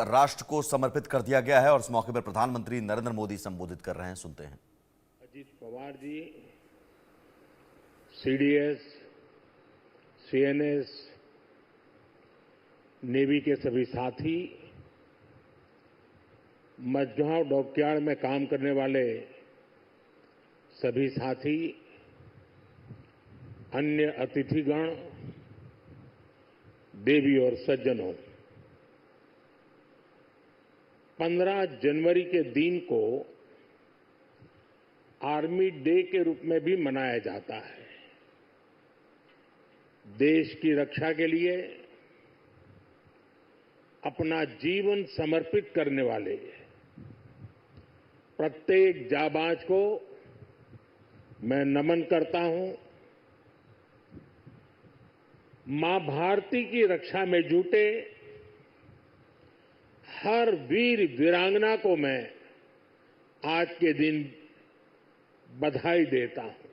राष्ट्र को समर्पित कर दिया गया है और इस मौके पर प्रधानमंत्री नरेंद्र मोदी संबोधित कर रहे हैं। सुनते हैं। Ajit Pawar ji, CDS, CNS, navy के सभी साथी, मझगांव डॉकयार्ड में काम करने वाले सभी साथी, अन्य अतिथिगण, देवी और सज्जनों, 15 जनवरी के दिन को आर्मी डे के रूप में भी मनाया जाता है। देश की रक्षा के लिए अपना जीवन समर्पित करने वाले प्रत्येक जाबाज को मैं नमन करता हूं। मां भारती की रक्षा में जुटे हर वीर वीरांगना को मैं आज के दिन बधाई देता हूं।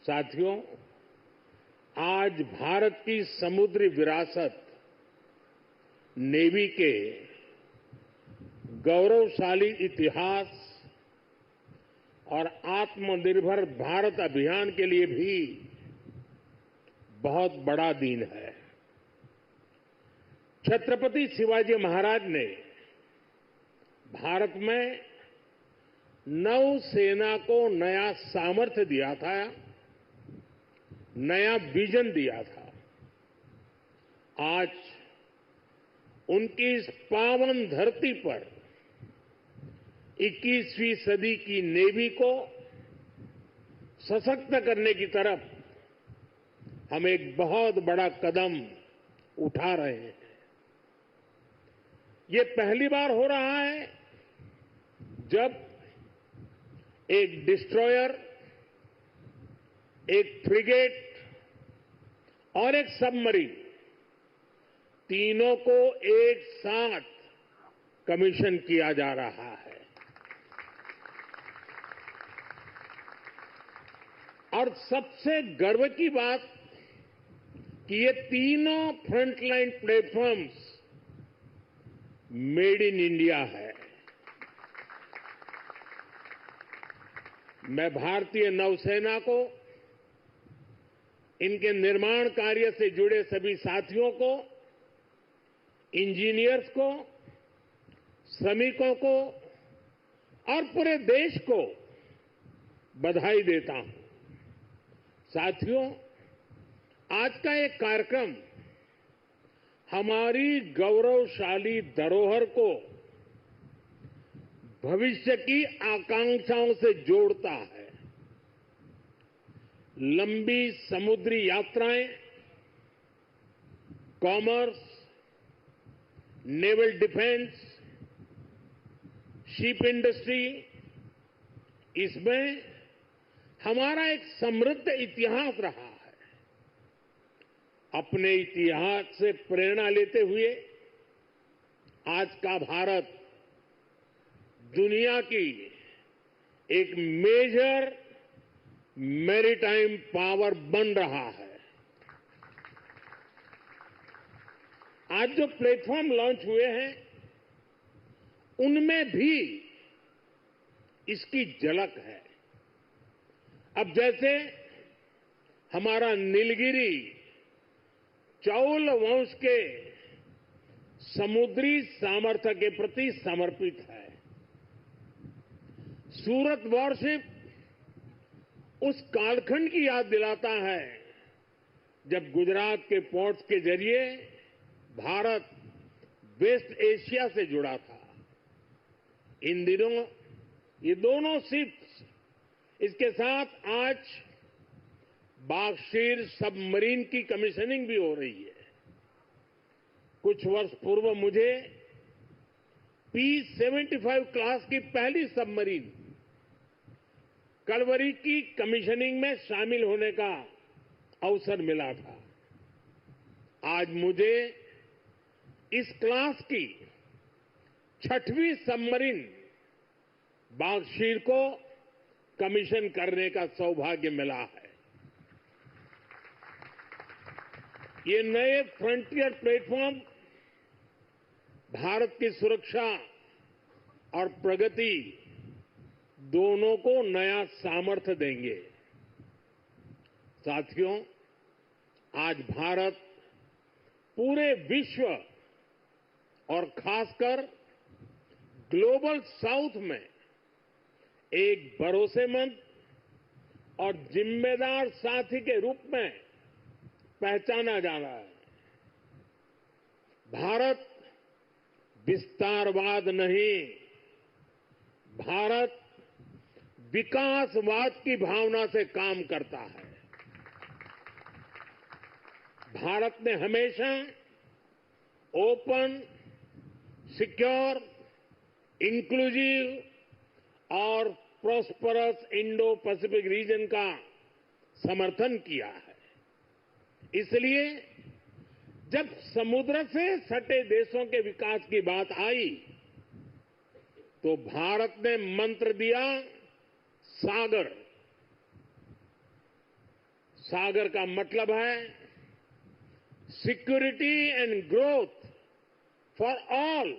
साथियों, आज भारत की समुद्री विरासत नेवी के गौरवशाली इतिहास और आत्मनिर्भर भारत अभियान के लिए भी बहुत बड़ा दिन है। छत्रपति शिवाजी महाराज ने भारत में नौसेना को नया सामर्थ्य दिया था, नया विजन दिया था। आज उनकी इस पावन धरती पर 21वीं सदी की नेवी को सशक्त करने की तरफ हम एक बहुत बड़ा कदम उठा रहे हैं। ये पहली बार हो रहा है जब एक डिस्ट्रॉयर, एक फ्रिगेट और एक सबमरीन, तीनों को एक साथ कमीशन किया जा रहा है। और सबसे गर्व की बात कि ये तीनों frontline platforms made in India है। मैं भारतीय नौसेना को, इनके निर्माण कार्य से जुड़े सभी साथियों को, इंजीनियर्स को, श्रमिकों को और पूरे देश को बधाई देता हूं। साथियों, आज का एक कार्यक्रम हमारी गौरवशाली धरोहर को भविष्य की आकांक्षाओं से जोड़ता है। लंबी समुद्री यात्राएं, commerce, naval defence, ship industry, इसमें हमारा एक समृद्ध इतिहास रहा है। अपने इतिहास से प्रेरणा लेते हुए आज का भारत दुनिया की एक मेजर मैरीटाइम पावर बन रहा है। आज जो प्लेटफॉर्म लॉन्च हुए हैं, उनमें भी इसकी झलक है। अब जैसे हमारा नीलगिरी चौल वंश के समुद्री सामर्थ्य के प्रति समर्पित है। सूरत वॉरशिप उस कालखंड की याद दिलाता है जब गुजरात के पोर्ट्स के जरिए भारत वेस्ट एशिया से जुड़ा था। इन दिनों ये दोनों शिप्स, इसके साथ आज बागशीर सबमरीन की कमीशनिंग भी हो रही है। कुछ वर्ष पूर्व मुझे P-75 क्लास की पहली सबमरीन कलवरी की कमीशनिंग में शामिल होने का अवसर मिला था। आज मुझे इस क्लास की 6वीं सबमरीन बागशीर को कमीशन करने का सौभाग्य मिला है। ये नए फ्रंटियर प्लेटफॉर्म भारत की सुरक्षा और प्रगति दोनों को नया सामर्थ्य देंगे। साथियों, आज भारत पूरे विश्व और खासकर ग्लोबल साउथ में एक भरोसेमंद और जिम्मेदार साथी के रूप में पहचाना जा रहा है। भारत विस्तारवाद नहीं, भारत विकासवाद की भावना से काम करता है। भारत ने हमेशा ओपन, सिक्योर, इंक्लूसिव और प्रॉस्परस इंडो पैसिफिक रीजन का समर्थन किया है। इसलिए जब समुद्र से सटे देशों के विकास की बात आई तो भारत ने मंत्र दिया सागर। सागर का मतलब है security and growth for all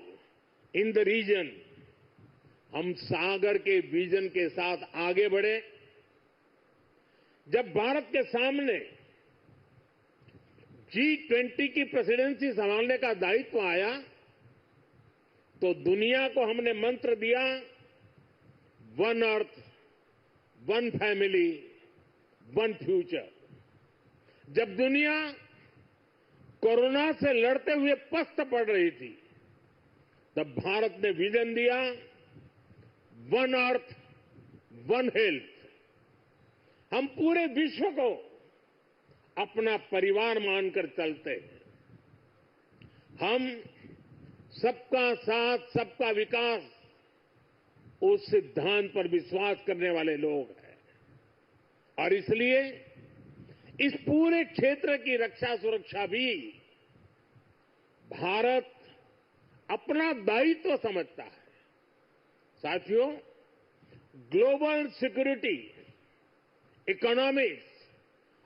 in the region. हम सागर के विजन के साथ आगे बढ़े। जब भारत के सामने G20 की प्रेसिडेंसी संभालने का दायित्व आया तो दुनिया को हमने मंत्र दिया one earth, one family, one future. जब दुनिया कोरोना से लड़ते हुए पस्त पड़ रही थी तब भारत ने विजन दिया वन अर्थ, वन हेल्थ। हम पूरे विश्व को अपना परिवार मानकर चलते हैं। हम सबका साथ, सबका विकास उस सिद्धांत पर विश्वास करने वाले लोग हैं और इसलिए इस पूरे क्षेत्र की रक्षा सुरक्षा भी भारत अपना दायित्व समझता है। साथियों, ग्लोबल सिक्योरिटी, इकोनॉमिक्स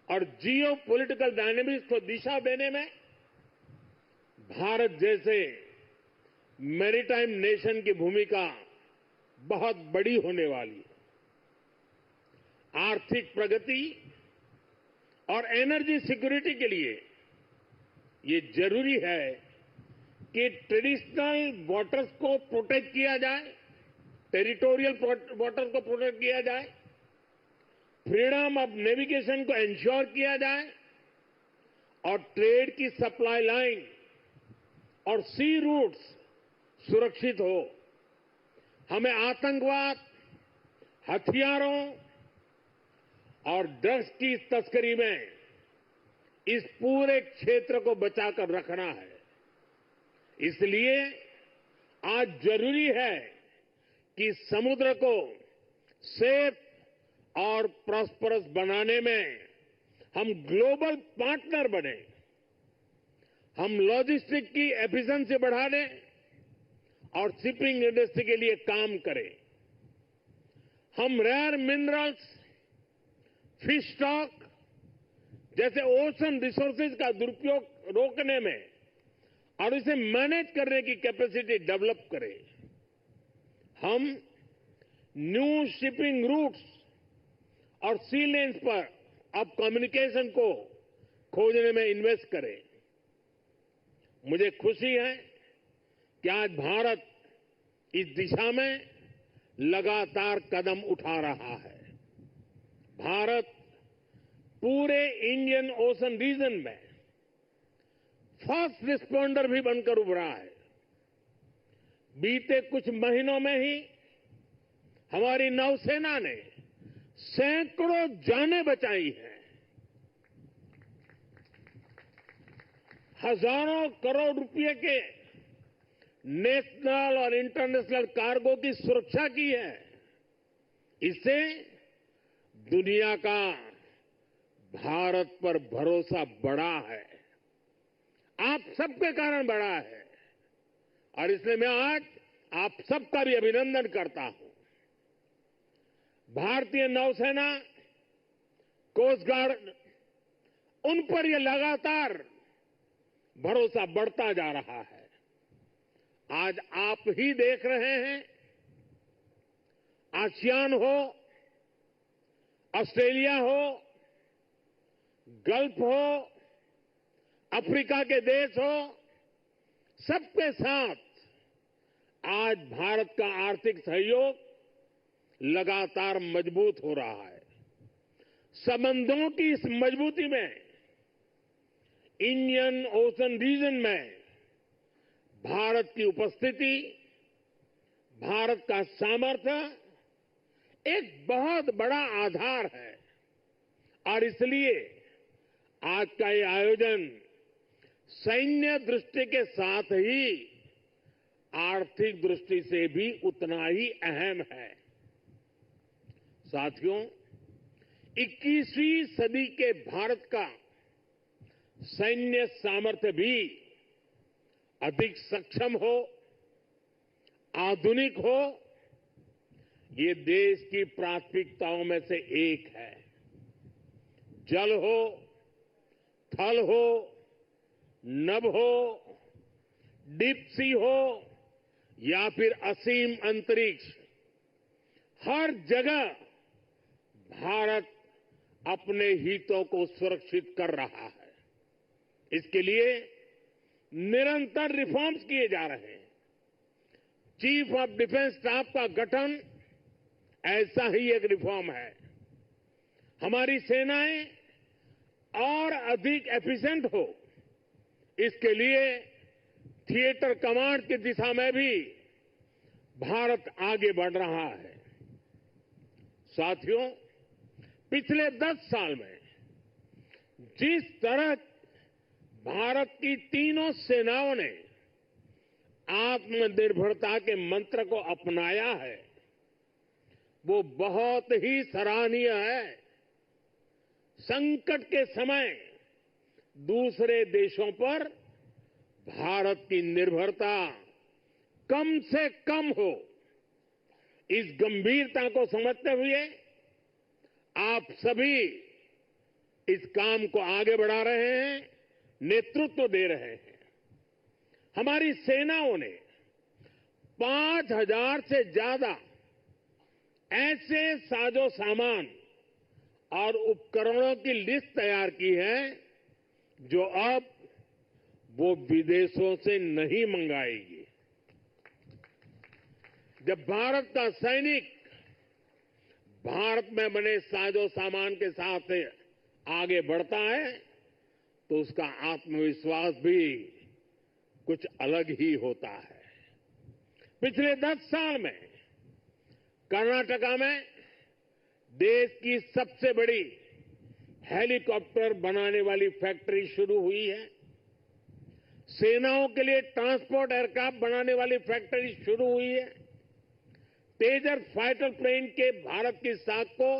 और जियो पॉलिटिकल डायनेमिक्स को दिशा देने में भारत जैसे मैरीटाइम नेशन की भूमिका बहुत बड़ी होने वाली है। आर्थिक प्रगति और एनर्जी सिक्योरिटी के लिए ये जरूरी है कि ट्रेडिशनल वाटर्स को प्रोटेक्ट किया जाए, टेरिटोरियल वाटर को प्रोटेक्ट किया जाए, फ्रीडम ऑफ नेविगेशन को इंश्योर किया जाए और ट्रेड की सप्लाई लाइन और सी रूट्स सुरक्षित हो। हमें आतंकवाद, हथियारों और ड्रग्स की तस्करी में इस पूरे क्षेत्र को बचाकर रखना है। इसलिए आज जरूरी है कि समुद्र को सेफ और प्रॉस्परस बनाने में हम ग्लोबल पार्टनर बने। हम लॉजिस्टिक की एफिशिएंसी बढ़ाने और शिपिंग इंडस्ट्री के लिए काम करें। हम रेयर मिनरल्स, फिश स्टॉक जैसे ओशन रिसोर्सेज का दुरुपयोग रोकने में और इसे मैनेज करने की कैपेसिटी डेवलप करें। हम न्यू शिपिंग रूट्स और सी लेन्स पर अब कम्युनिकेशन को खोजने में इन्वेस्ट करें। मुझे खुशी है कि आज भारत इस दिशा में लगातार कदम उठा रहा है। भारत पूरे इंडियन ओशन रीजन में फर्स्ट रिस्पॉन्डर भी बनकर उभरा है। बीते कुछ महीनों में ही हमारी नौसेना ने सैकड़ों जानें बचाई हैं। हजारों करोड़ रुपए के नेशनल और इंटरनेशनल कार्गो की सुरक्षा की है। इससे दुनिया का भारत पर भरोसा बढ़ा है, आप सबके कारण बढ़ा है और इसलिए मैं आज आप सबका भी अभिनंदन करता हूं। भारतीय नौसेना, कोस्ट गार्ड, उन पर यह लगातार भरोसा बढ़ता जा रहा है आज आप ही देख रहे हैं, आसियान हो, ऑस्ट्रेलिया हो, गल्फ हो, अफ्रीका के देश हो, सबके साथ आज भारत का आर्थिक सहयोग लगातार मजबूत हो रहा है। संबंधों की इस मजबूती में इंडियन ओशन रीजन में भारत की उपस्थिति, भारत का सामर्थ्य एक बहुत बड़ा आधार है और इसलिए आज का ये आयोजन सैन्य दृष्टि के साथ ही आर्थिक दृष्टि से भी उतना ही अहम है। साथियों, 21वीं सदी के भारत का सैन्य सामर्थ्य भी अधिक सक्षम हो, आधुनिक हो, ये देश की प्राथमिकताओं में से एक है। जल हो, थल हो, नभ हो, डीप सी हो या फिर असीम अंतरिक्ष, हर जगह भारत अपने हितों को सुरक्षित कर रहा है। इसके लिए निरंतर रिफॉर्म्स किए जा रहे हैं। चीफ ऑफ डिफेंस स्टाफ का गठन ऐसा ही एक रिफॉर्म है। हमारी सेनाएं और अधिक एफिशिएंट हो, इसके लिए थिएटर कमांड की दिशा में भी भारत आगे बढ़ रहा है। साथियों, पिछले 10 साल में जिस तरह भारत की तीनों सेनाओं ने आत्मनिर्भरता के मंत्र को अपनाया है, वो बहुत ही सराहनीय है। संकट के समय दूसरे देशों पर भारत की निर्भरता कम से कम हो, इस गंभीरता को समझते हुए आप सभी इस काम को आगे बढ़ा रहे हैं, नेतृत्व दे रहे हैं। हमारी सेनाओं ने 5,000 से ज्यादा ऐसे साजो सामान और उपकरणों की लिस्ट तैयार की है जो अब वो विदेशों से नहीं मंगाएगी। जब भारत का सैनिक भारत में बने साजो सामान के साथ आगे बढ़ता है तो उसका आत्मविश्वास भी कुछ अलग ही होता है। पिछले 10 साल में कर्नाटका में देश की सबसे बड़ी हेलीकॉप्टर बनाने वाली फैक्ट्री शुरू हुई है। सेनाओं के लिए ट्रांसपोर्ट एयरक्राफ्ट बनाने वाली फैक्ट्री शुरू हुई है। तेजस फाइटर प्लेन के भारत की साख को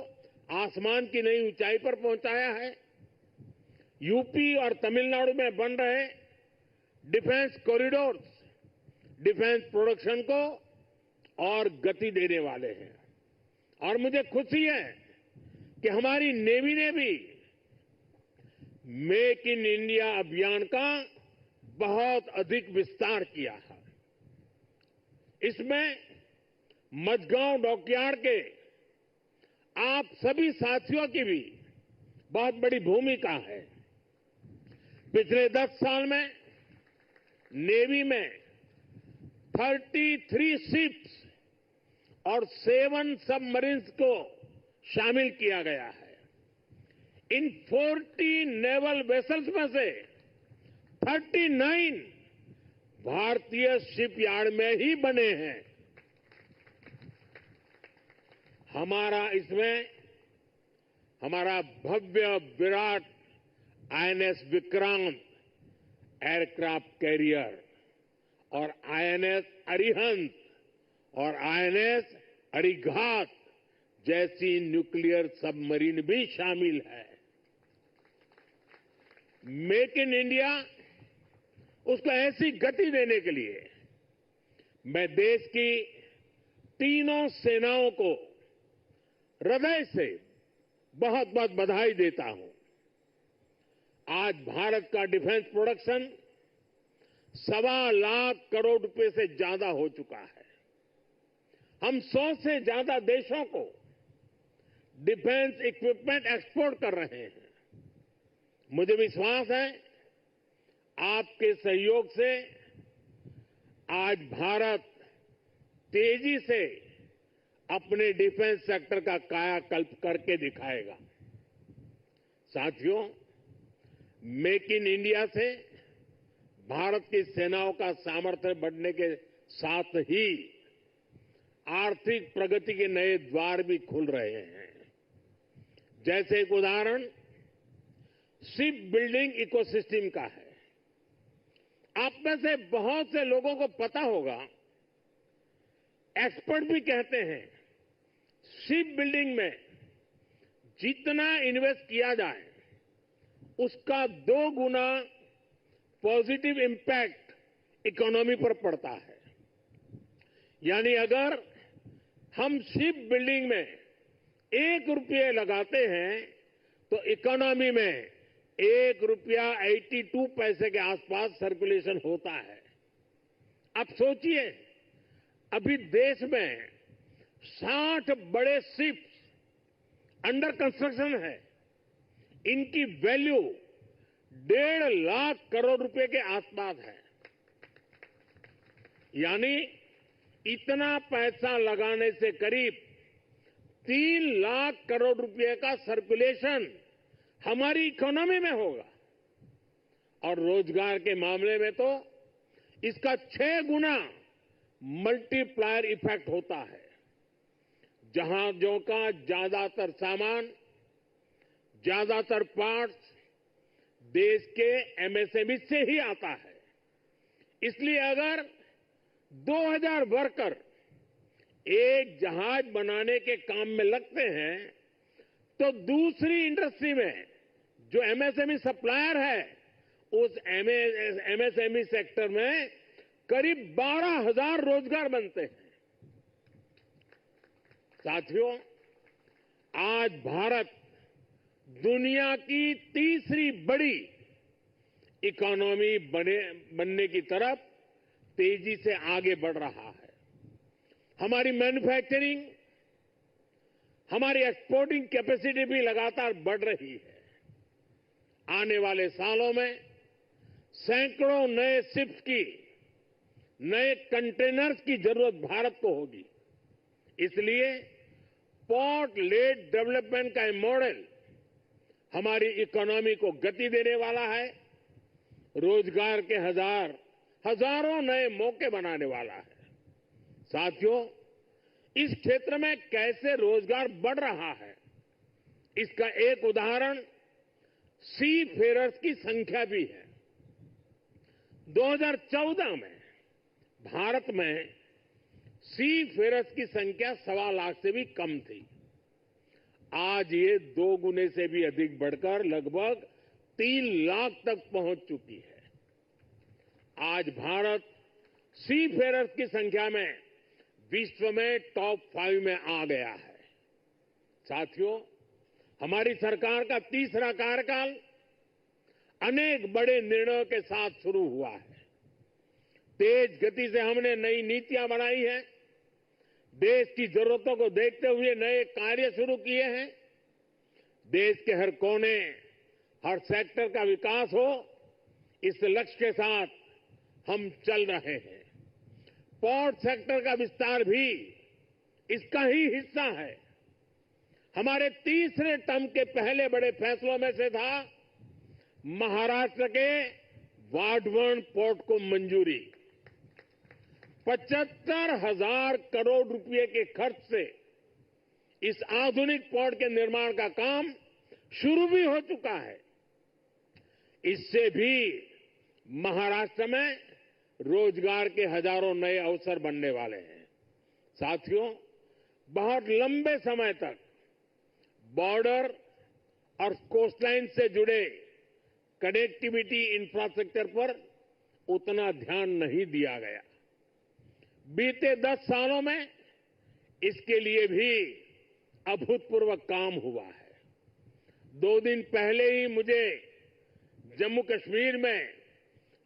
आसमान की नई ऊंचाई पर पहुंचाया है। यूपी और तमिलनाडु में बन रहे डिफेंस कॉरिडोर्स डिफेंस प्रोडक्शन को और गति देने वाले हैं। और मुझे खुशी है कि हमारी नेवी ने भी मेक इन इंडिया अभियान का बहुत अधिक विस्तार किया है। इसमें मझगांव डॉकयार्ड के आप सभी साथियों की भी बहुत बड़ी भूमिका है। पिछले 10 साल में नेवी में 33 शिप्स और 7 सबमरीन्स को शामिल किया गया है। इन 40 नेवल वेसल्स में से 39 भारतीय शिपयार्ड में ही बने हैं। हमारा भव्य विराट आईएनएस विक्रांत एयरक्राफ्ट कैरियर और आईएनएस अरिहंत और आईएनएस अरिघात जैसी न्यूक्लियर सबमरीन भी शामिल है। मेक इन इंडिया उसको ऐसी गति देने के लिए मैं देश की तीनों सेनाओं को हृदय से बहुत बहुत बधाई देता हूं। आज भारत का डिफेंस प्रोडक्शन 1.25 करोड़ रुपए से ज्यादा हो चुका है। हम 100 से ज्यादा देशों को डिफेंस इक्विपमेंट एक्सपोर्ट कर रहे हैं। मुझे विश्वास है आपके सहयोग से आज भारत तेजी से अपने डिफेंस सेक्टर का कायाकल्प करके दिखाएगा। साथियों, मेक इन इंडिया से भारत की सेनाओं का सामर्थ्य बढ़ने के साथ ही आर्थिक प्रगति के नए द्वार भी खुल रहे हैं। जैसे एक उदाहरण शिप बिल्डिंग इकोसिस्टम का है। आप में से बहुत से लोगों को पता होगा, एक्सपर्ट भी कहते हैं शिप बिल्डिंग में जितना इन्वेस्ट किया जाए उसका 2 गुना पॉजिटिव इंपैक्ट इकोनॉमी पर पड़ता है। यानी अगर हम शिप बिल्डिंग में 1 रुपये लगाते हैं तो इकोनॉमी में 1 रुपया 82 पैसे के आसपास सर्कुलेशन होता है। अब सोचिए, अभी देश में 60 बड़े शिप्स अंडर कंस्ट्रक्शन है। इनकी वैल्यू 1.5 लाख करोड़ रुपए के आसपास है। यानी इतना पैसा लगाने से करीब 3 लाख करोड़ रुपए का सर्कुलेशन हमारी इकोनॉमी में होगा। और रोजगार के मामले में तो इसका 6 गुना मल्टीप्लायर इफेक्ट होता है। जहाजों का ज्यादातर सामान, ज्यादातर पार्ट्स देश के एमएसएमई से ही आता है। इसलिए अगर 2000 वर्कर एक जहाज बनाने के काम में लगते हैं तो दूसरी इंडस्ट्री में जो एमएसएमई सप्लायर है उस एमएसएमई सेक्टर में करीब 12,000 रोजगार बनते हैं। साथियों, आज भारत दुनिया की तीसरी बड़ी इकोनॉमी बनने की तरफ तेजी से आगे बढ़ रहा है। हमारी मैन्युफैक्चरिंग, हमारी एक्सपोर्टिंग कैपेसिटी भी लगातार बढ़ रही है। आने वाले सालों में सैकड़ों नए शिप्स की, नए कंटेनर्स की जरूरत भारत को होगी। इसलिए पोर्ट लेड डेवलपमेंट का मॉडल हमारी इकोनॉमी को गति देने वाला है, रोजगार के हजारों नए मौके बनाने वाला है। साथियों, इस क्षेत्र में कैसे रोजगार बढ़ रहा है, इसका एक उदाहरण सी फेरर्स की संख्या भी है। 2014 में भारत में सी फेरर्स की संख्या 1.25 लाख से भी कम थी। आज ये 2 गुने से भी अधिक बढ़कर लगभग 3 लाख तक पहुंच चुकी है। आज भारत सी फेरर्स की संख्या में विश्व में टॉप 5 में आ गया है। साथियों, हमारी सरकार का तीसरा कार्यकाल अनेक बड़े निर्णयों के साथ शुरू हुआ है। तेज गति से हमने नई नीतियां बनाई हैं। देश की जरूरतों को देखते हुए नए कार्य शुरू किए हैं। देश के हर कोने, हर सेक्टर का विकास हो, इस लक्ष्य के साथ हम चल रहे हैं। पोर्ट सेक्टर का विस्तार भी इसका ही हिस्सा है। हमारे तीसरे टर्म के पहले बड़े फैसलों में से था महाराष्ट्र के वाढवण पोर्ट को मंजूरी। 75,000 करोड़ रुपए के खर्च से इस आधुनिक पोर्ट के निर्माण का काम शुरू भी हो चुका है। इससे भी महाराष्ट्र में रोजगार के हजारों नए अवसर बनने वाले हैं। साथियों, बहुत लंबे समय तक बॉर्डर और कोस्टलाइन से जुड़े कनेक्टिविटी इंफ्रास्ट्रक्चर पर उतना ध्यान नहीं दिया गया। बीते 10 सालों में इसके लिए भी अभूतपूर्व काम हुआ है। 2 दिन पहले ही मुझे जम्मू कश्मीर में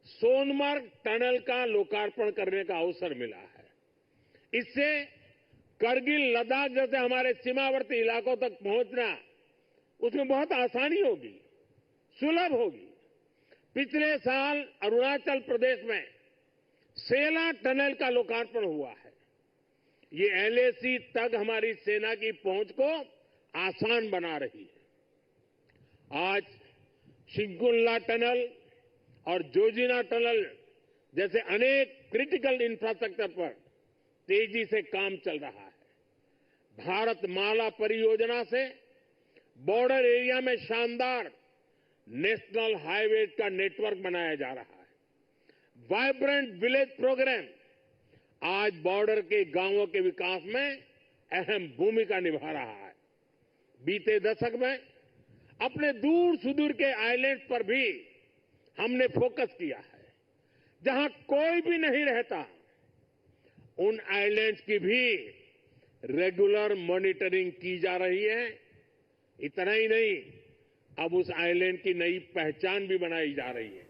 सोनमार्ग टनल का लोकार्पण करने का अवसर मिला है। इससे करगिल, लद्दाख जैसे हमारे सीमावर्ती इलाकों तक पहुंचना उसमें बहुत आसानी होगी, सुलभ होगी। पिछले साल अरुणाचल प्रदेश में सेला टनल का लोकार्पण हुआ है। ये एलएसी तक हमारी सेना की पहुंच को आसान बना रही है। आज शिंकुल्ला टनल और जोजिना टनल जैसे अनेक क्रिटिकल इंफ्रास्ट्रक्चर पर तेजी से काम चल रहा है। भारत माला परियोजना से बॉर्डर एरिया में शानदार नेशनल हाईवे का नेटवर्क बनाया जा रहा है। वाइब्रेंट विलेज प्रोग्राम आज बॉर्डर के गांवों के विकास में अहम भूमिका निभा रहा है। बीते दशक में अपने दूर सुदूर के आइलैंड्स पर भी हमने फोकस किया है। जहां कोई भी नहीं रहता, उन आइलैंड्स की भी रेगुलर मॉनिटरिंग की जा रही है। इतना ही नहीं, अब उस आइलैंड की नई पहचान भी बनाई जा रही है।